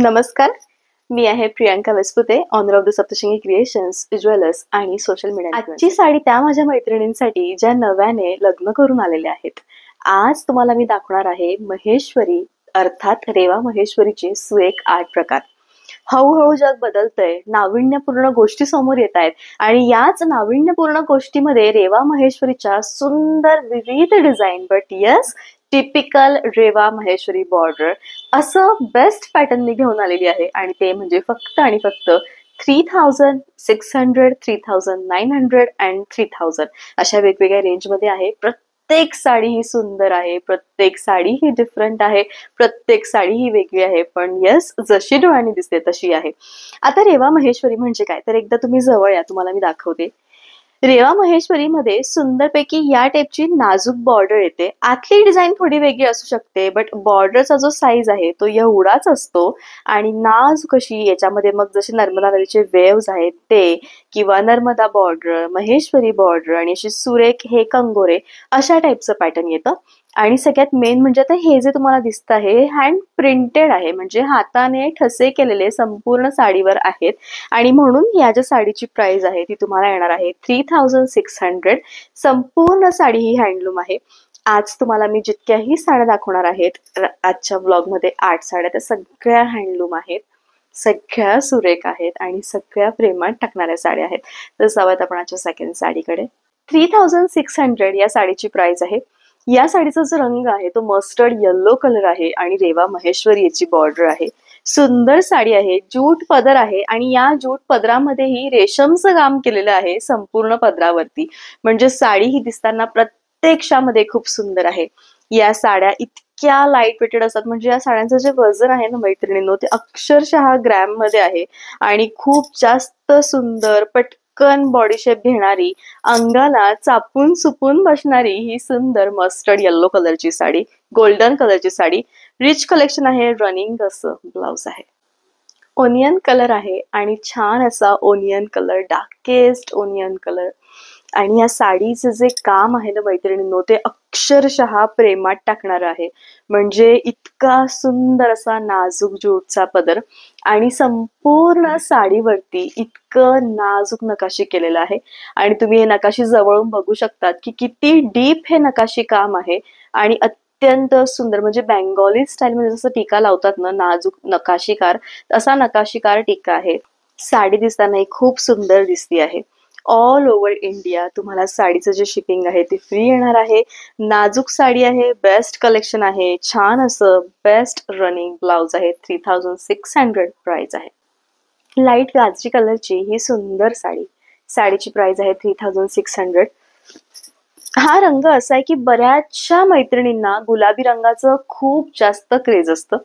नमस्कार, मी आहे Priyanka Vespute, owner of the Saptashrungi creations, jewellers आणि सोशल मीडिया. आजची साडी त्या माझ्या मैत्रिणींसाठी ज्या नव्याने लग्न करून आलेल्या आहेत. आज तुम्हाला मी दाखवणार आहे महेश्वरी अर्थात रेवा महेश्वरीचे सुरेख 8 प्रकार. हळूहळू जग बदलतंय, नाविन्यपूर्ण गोष्टी समोर येत आहेत आणि याच नाविन्यपूर्ण गोष्टीमध्ये रेवा महेश्वरीच्या सुंदर विविध design but yes typical Reva Maheshwari border असं बेस्ट पॅटर्न मी घेऊन आलेली आहे आणि ते म्हणजे फक्त आणि फक्त 3600, 3900 अँड 3000 अशा वेगवेगळ्या रेंजमध्ये आहे. प्रत्येक साडी ही सुंदर आहे, प्रत्येक साडी ही डिफरंट आहे, प्रत्येक साडी ही वेगळी आहे, पण यस जशी डोळ्यांनी दिसते तशी आहे. आता रेवा महेश्वरी म्हणजे काय तर एकदा तुम्ही जवळ या, तुम्हाला मी दाखवते. रेवा महेश्वरी मध्ये सुंदरपैकी या टाईपची नाजूक बॉर्डर येते. आतली डिझाईन थोडी वेगळी असू शकते बट बॉर्डरचा जो साईज आहे तो एवढाच असतो आणि नाजूक अशी याच्यामध्ये मग जसे नर्मदा नदीचे वेव्स आहेत ते किंवा नर्मदा बॉर्डर, महेश्वरी बॉर्डर आणि अशी सुरेख हे कंगोरे अशा टाईपचं पॅटर्न येतं. आणि सगळ्यात मेन म्हणजे आता हे जे तुम्हाला दिसत आहे हँड प्रिंटेड आहे, म्हणजे हाताने ठसे केलेले संपूर्ण साडीवर आहेत आणि म्हणून या ज्या साडीची प्राइस आहे ती तुम्हाला येणार आहे 3600. संपूर्ण साडी ही हँडलूम आहे. आज तुम्हाला मी जितक्याही साड्या दाखवणार आहेत आजच्या ब्लॉगमध्ये 8 साड्या त्या सगळ्या हँडलूम आहेत, सगळ्या सुरेख आहेत आणि सगळ्या प्रेमात टाकणाऱ्या साड्या आहेत. तर जाऊयात आपण आजच्या सेकंड साडीकडे. 3600 या साडीची प्राइस आहे. या साडीचा जो रंग आहे तो मस्टर्ड येल्लो कलर आहे आणि रेवा महेश्वरी याची बॉर्डर आहे. सुंदर साडी आहे, जूट पदर आहे आणि या जूट पदरामध्येही रेशमचं काम केलेलं आहे संपूर्ण पदरावरती, म्हणजे साडी ही दिसताना प्रत्यक्षामध्ये खूप सुंदर आहे. या साड्या इतक्या लाईट वेटेड असतात, म्हणजे या साड्यांचं जे वजन आहे ना मैत्रिणींनो ते अक्षरशः ग्रॅम मध्ये आहे आणि खूप जास्त सुंदर पटकन बॉडी शेप घेणारी, अंगाला चापून सुपून बसणारी ही सुंदर मस्टर्ड येल्लो कलरची साडी, गोल्डन कलरची साडी. रिच कलेक्शन आहे, रनिंग असं ब्लाउज आहे, ओनियन कलर आहे आणि छान असा onion colour, darkest onion colour. आणि या साडीचं जे काम आहे ना मैत्रिणींनो ते अक्षरशः प्रेमात टाकणार आहे, म्हणजे इतका सुंदर असा नाजूक जूटचा पदर आणि संपूर्ण साडीवरती इतकं नाजूक नकाशी केलेलं आहे. आणि तुम्ही हे नकाशी जवळून बघू शकतात की किती डीप हे नकाशी काम आहे आणि अत्यंत सुंदर, म्हणजे बेंगॉली स्टाईल मध्ये जसं टीका लावतात ना नाजूक नकाशीकार, तसा नकाशीकार टीका आहे. साडी दिसतानाही खूप सुंदर दिसती आहे. ऑल ओव्हर इंडिया तुम्हाला साडीचं जे शिपिंग आहे ते फ्री येणार आहे. नाजूक साडी आहे, बेस्ट कलेक्शन आहे, छान असं बेस्ट रनिंग ब्लाउज आहे. 3600 प्राइस आहे. लाईट गाजरी कलरची ही सुंदर साडी, साडीची प्राइस आहे 3600. हा रंग असा आहे की बऱ्याचशा मैत्रिणींना गुलाबी रंगाचं खूप जास्त क्रेज असतं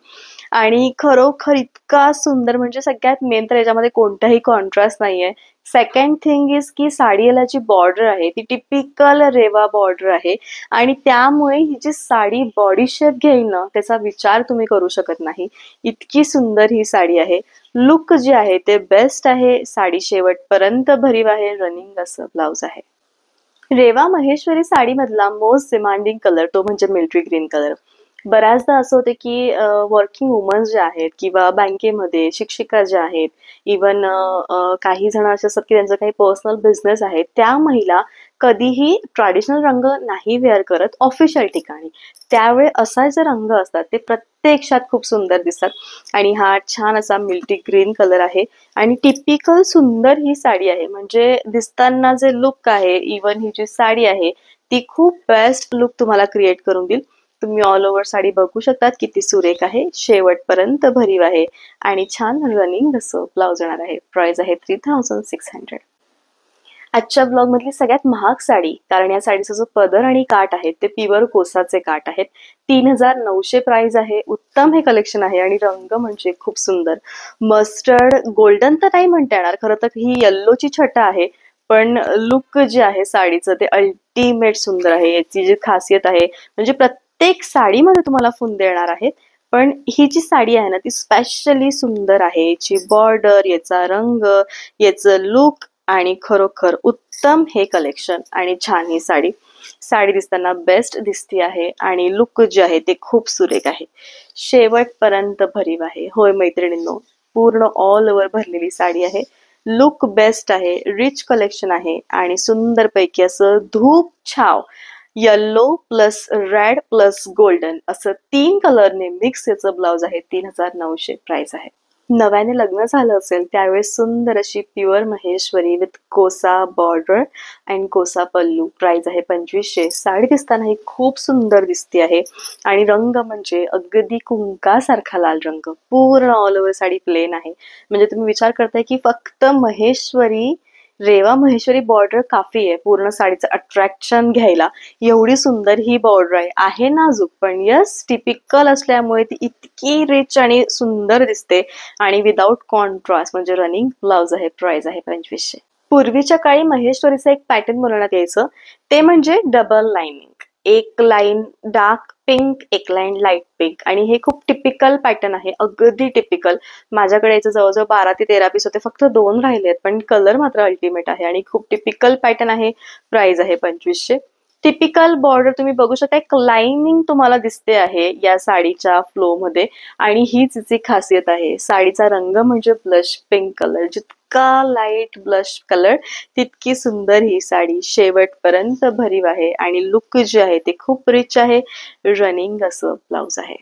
आणि खरोखर इतका सुंदर, म्हणजे सगळ्यात मेन तर याच्यामध्ये कोणताही कॉन्ट्रास्ट नाहीये. सेकंड थिंग इज की साडीला जी बॉर्डर आहे ती टिपिकल रेवा बॉर्डर आहे आणि त्यामुळे ही जी साडी बॉडी शेप घेईल ना त्याचा विचार तुम्ही करू शकत नाही, इतकी सुंदर ही साडी आहे. लुक जे आहे ते बेस्ट आहे. साडी शेवटपर्यंत भरीव आहे, रनिंग असं ब्लाउज आहे. रेवा महेश्वरी साडीमधला मोस्ट डिमांडिंग कलर तो म्हणजे मिलिटरी ग्रीन कलर. बऱ्याचदा असं होते की वर्किंग वुमन्स जे आहेत किंवा बँकेमध्ये शिक्षिका ज्या आहेत, इवन काही जण असे असतात की त्यांचं काही पर्सनल बिझनेस आहे, त्या महिला कधीही ट्रॅडिशनल रंग नाही वेअर करत ऑफिशियल ठिकाणी. त्यावेळी असा जे रंग असतात ते प्रत्यक्षात खूप सुंदर दिसतात आणि हा छान असा मिलिटरी ग्रीन कलर आहे आणि टिपिकल सुंदर ही साडी आहे, म्हणजे दिसताना जे लुक आहे, इवन ही जी साडी आहे ती खूप बेस्ट लुक तुम्हाला क्रिएट करून देईल. तुम्ही ऑल ओव्हर साडी बघू शकतात किती सुरेख आहे, शेवटपर्यंत भरीव आहे आणि छान रनिंग असं ब्लाउज येणार आहे. प्राइस आहे 3600. आजच्या ब्लॉग मधली सगळ्यात महाग साडी, कारण या साडीचा जो पदर आणि काठ आहे ते प्युअर कोसाचे काठ आहेत. 3900 प्राइस आहे. उत्तम हे कलेक्शन आहे आणि रंग म्हणजे खूप सुंदर मस्टर्ड गोल्डन तर नाही म्हणता येणार, खरं तर ही येल्लोची छटा आहे, पण लुक जे आहे साडीचं ते अल्टिमेट सुंदर आहे. याची जी खासियत आहे म्हणजे प्रत्येक साडीमध्ये तुम्हाला फुंदे येणार आहेत, पण ही जी साडी आहे ना ती स्पेशली सुंदर आहे. याची बॉर्डर, याचा रंग, याचं लुक आणि खरोखर उत्तम हे कलेक्शन आणि छान ही साडी. साडी दिसताना बेस्ट दिसती आहे आणि लुक जे आहे ते खूप सुरेख आहे. शेवटपर्यंत भरीव आहे. होय मैत्रिणींनो, पूर्ण ऑल ओव्हर भरलेली साडी आहे. लुक बेस्ट आहे, रिच कलेक्शन आहे आणि सुंदर पैकी असं धूप छाव yellow plus red plus golden असं 3 कलरने मिक्स याचं ब्लाउज आहे. 3900 प्राइस आहे. नव्याने लग्न झालं असेल त्यावेळेस सुंदर अशी प्युअर महेश्वरी विथ कोसा बॉर्डर अँड कोसा पल्लू. प्राइस आहे 2500. साडी दिसताना ही खूप सुंदर दिसते आहे आणि रंग म्हणजे अगदी कुंकासारखा लाल रंग. पूर्ण ऑल ओव्हर साडी प्लेन आहे. म्हणजे तुम्ही विचार करताय की फक्त महेश्वरी रेवा महेश्वरी बॉर्डर काफी आहे पूर्ण साडीचं अट्रॅक्शन घ्यायला. एवढी सुंदर ही बॉर्डर आहे नाजूक पण यस टिपिकल असल्यामुळे ती इतकी रिच आणि सुंदर दिसते आणि विदाउट कॉन्ट्रास्ट म्हणजे रनिंग ब्लाउज आहे. प्राइस आहे 2500. पूर्वीच्या काळी महेश्वरीचं एक पॅटर्न बनवण्यात यायचं ते म्हणजे डबल लाईनिंग. एक लाईन डार्क पिंक, एक लाईन लाईट पिंक आणि हे खूप टिपिकल पॅटर्न आहे. अगदी टिपिकल. माझ्याकडे याचे जवळजवळ 12 ते 13 पीस होते. फक्त 2 राहिले आहेत पण कलर मात्र अल्टिमेट आहे आणि खूप टिपिकल पॅटर्न आहे. प्राइस आहे 2500. टिपिकल बॉर्डर तुम्ही बघू शकता. एक लाइनिंग तुम्हाला दिसते आहे या साडीच्या फ्लो मध्ये आणि हीच तिची खासियत आहे. साडीचा रंग म्हणजे ब्लश पिंक कलर. जितका लाईट ब्लश कलर तितकी सुंदर ही साडी. शेवटपर्यंत भरीव आहे आणि लुक जे आहे ते खूप रिच आहे. रनिंग असं ब्लाउज आहे.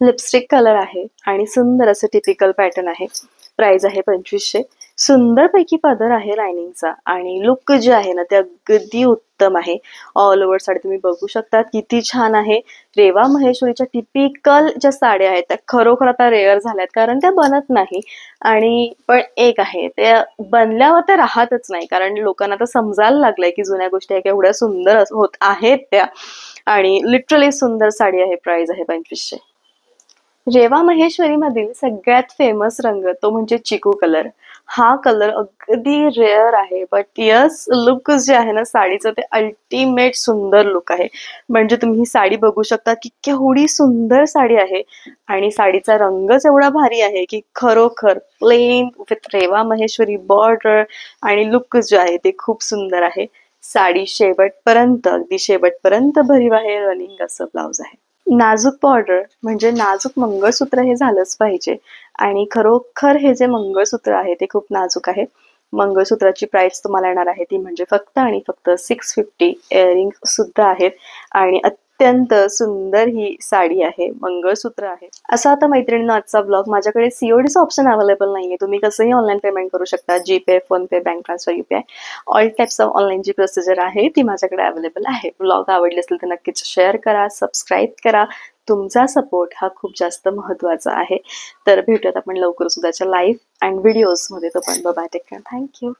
लिपस्टिक कलर आहे आणि सुंदर असं टिपिकल पॅटर्न आहे. प्राइस आहे 2500. सुंदर पैकी पदर आहे लाइनिंगचा आणि लुक जे आहे ना ते अगदी उत्तम आहे. ऑल ओव्हर साडी तुम्ही बघू शकता किती छान आहे. रेवा महेश्वरीच्या टिपिकल ज्या साड्या आहेत त्या खरोखर आता रेअर झाल्यात कारण त्या बनत नाही आणि पण एक आहे त्या बनल्यावर त्या राहतच नाही कारण लोकांना आता समजायला लागलंय की जुन्या गोष्टी आहे एवढ्या सुंदर होत आहेत त्या आणि लिटरली सुंदर साडी आहे. प्राइस आहे 2500. रेवा महेश्वरी मधील सगळ्यात फेमस रंग तो म्हणजे चिकू कलर. हा कलर अगदी रेअर आहे बट यस लुक जे आहे ना साडीचं ते अल्टिमेट सुंदर लुक आहे. म्हणजे तुम्ही ही साडी बघू शकता की केवढी सुंदर साडी आहे आणि साडीचा रंगच एवढा भारी आहे की खरोखर plain with Reva Maheshwari border आणि लुक जे आहे ते खूप सुंदर आहे. साडी शेवटपर्यंत अगदी शेवटपर्यंत भरीव आहे. रनिंग असं ब्लाउज आहे. नाजूक बॉर्डर म्हणजे नाजूक मंगळसूत्र हे झालंच पाहिजे आणि खरोखर हे जे मंगळसूत्र आहे ते खूप नाजूक आहे. मंगळसूत्राची प्राइस तुम्हाला येणार आहे ती म्हणजे फक्त आणि फक्त 650. इयरिंग सुद्धा आहेत आणि अत्यंत सुंदर ही साडी आहे. मंगळसूत्र आहे. असा आता मैत्रिणींनो आजचा ब्लॉग. माझ्याकडे सीओडीचं ऑप्शन अवेलेबल नाहीये. तुम्ही कसंही ऑनलाईन पेमेंट करू शकता. GPay, PhonePe, bank transfer, UPI all types of online जी प्रोसिजर आहे ती माझ्याकडे अवेलेबल आहे. ब्लॉग आवडले असेल तर नक्कीच शेअर करा, सबस्क्राईब करा. तुमचा सपोर्ट हा खूप जास्त महत्वाचा आहे. तर भेटूयात आपण लवकरच उद्याच्या लाईव्ह अँड व्हिडिओज मध्ये. तोपर्यंत बाय, टेक केअर, थँक्यू.